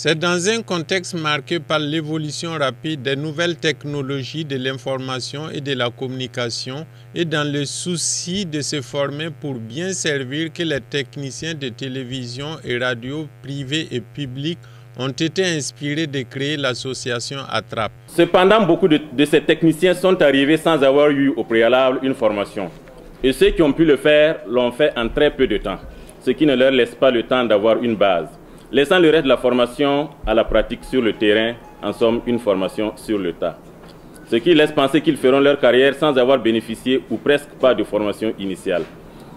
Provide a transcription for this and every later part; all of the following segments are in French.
C'est dans un contexte marqué par l'évolution rapide des nouvelles technologies de l'information et de la communication et dans le souci de se former pour bien servir que les techniciens de télévision et radio privés et publics ont été inspirés de créer l'association Attrape. Cependant, beaucoup de ces techniciens sont arrivés sans avoir eu au préalable une formation. Et ceux qui ont pu le faire l'ont fait en très peu de temps, ce qui ne leur laisse pas le temps d'avoir une base, laissant le reste de la formation à la pratique sur le terrain, en somme une formation sur le tas. Ce qui laisse penser qu'ils feront leur carrière sans avoir bénéficié ou presque pas de formation initiale.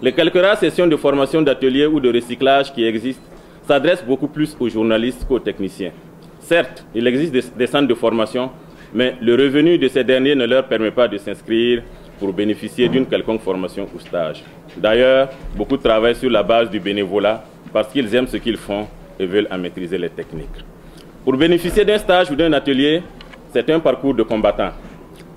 Les quelques rares sessions de formation d'atelier ou de recyclage qui existent s'adressent beaucoup plus aux journalistes qu'aux techniciens. Certes, il existe des centres de formation, mais le revenu de ces derniers ne leur permet pas de s'inscrire pour bénéficier d'une quelconque formation ou stage. D'ailleurs, beaucoup travaillent sur la base du bénévolat parce qu'ils aiment ce qu'ils font et veulent en maîtriser les techniques. Pour bénéficier d'un stage ou d'un atelier, c'est un parcours de combattant.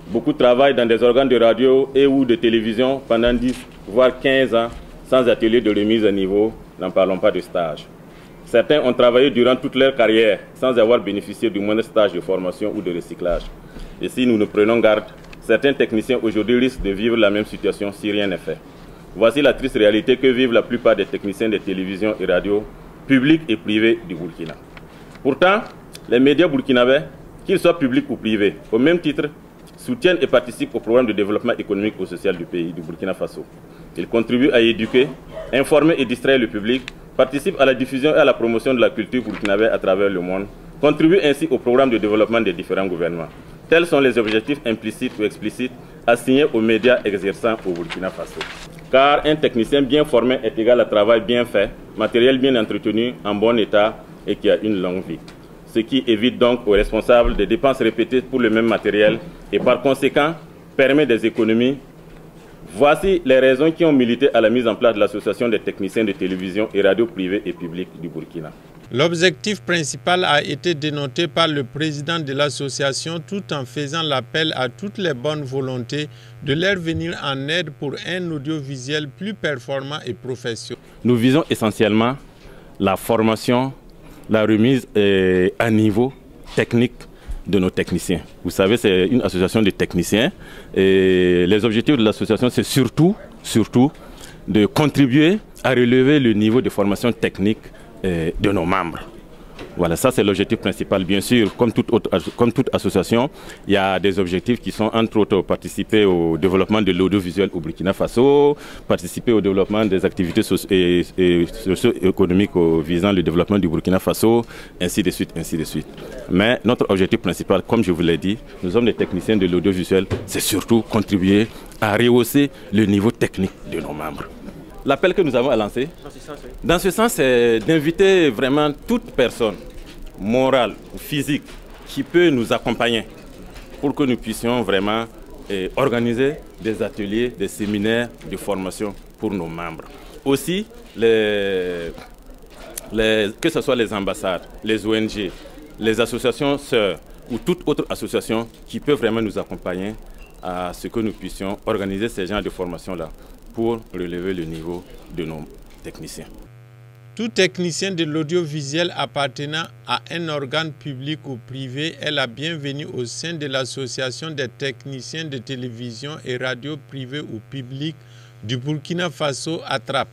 Beaucoup travaillent dans des organes de radio et ou de télévision pendant 10 voire 15 ans sans atelier de remise à niveau, n'en parlons pas de stage. Certains ont travaillé durant toute leur carrière sans avoir bénéficié du moindre stage de formation ou de recyclage. Et si nous nous prenons garde, certains techniciens aujourd'hui risquent de vivre la même situation si rien n'est fait. Voici la triste réalité que vivent la plupart des techniciens de télévision et radio, publics et privés du Burkina. Pourtant, les médias burkinabés, qu'ils soient publics ou privés, au même titre, soutiennent et participent au programme de développement économique et social du pays, du Burkina Faso. Ils contribuent à éduquer, informer et distraire le public, participent à la diffusion et à la promotion de la culture burkinabé à travers le monde, contribuent ainsi au programme de développement des différents gouvernements. Tels sont les objectifs implicites ou explicites assignés aux médias exerçant au Burkina Faso. Car un technicien bien formé est égal à travail bien fait, matériel bien entretenu, en bon état et qui a une longue vie. Ce qui évite donc aux responsables des dépenses répétées pour le même matériel et par conséquent permet des économies. Voici les raisons qui ont milité à la mise en place de l'association des techniciens de télévision et radio privés et publics du Burkina. L'objectif principal a été dénoté par le président de l'association tout en faisant l'appel à toutes les bonnes volontés de leur venir en aide pour un audiovisuel plus performant et professionnel. Nous visons essentiellement la formation, la remise à niveau technique de nos techniciens. Vous savez, c'est une association de techniciens et les objectifs de l'association, c'est surtout de contribuer à relever le niveau de formation technique de nos membres. Voilà, ça c'est l'objectif principal. Bien sûr, comme toute association, il y a des objectifs qui sont entre autres participer au développement de l'audiovisuel au Burkina Faso, participer au développement des activités socio-économiques visant le développement du Burkina Faso, ainsi de suite, ainsi de suite. Mais notre objectif principal, comme je vous l'ai dit, nous sommes des techniciens de l'audiovisuel, c'est surtout contribuer à rehausser le niveau technique de nos membres. L'appel que nous avons à lancer, dans ce sens, c'est d'inviter vraiment toute personne, morale ou physique, qui peut nous accompagner pour que nous puissions vraiment organiser des ateliers, des séminaires de formation pour nos membres. Aussi, que ce soit les ambassades, les ONG, les associations sœurs ou toute autre association qui peut vraiment nous accompagner à ce que nous puissions organiser ces genres de formations-là pour relever le niveau de nos techniciens. Tout technicien de l'audiovisuel appartenant à un organe public ou privé est la bienvenue au sein de l'association des techniciens de télévision et radio privés ou publics du Burkina Faso Attrape.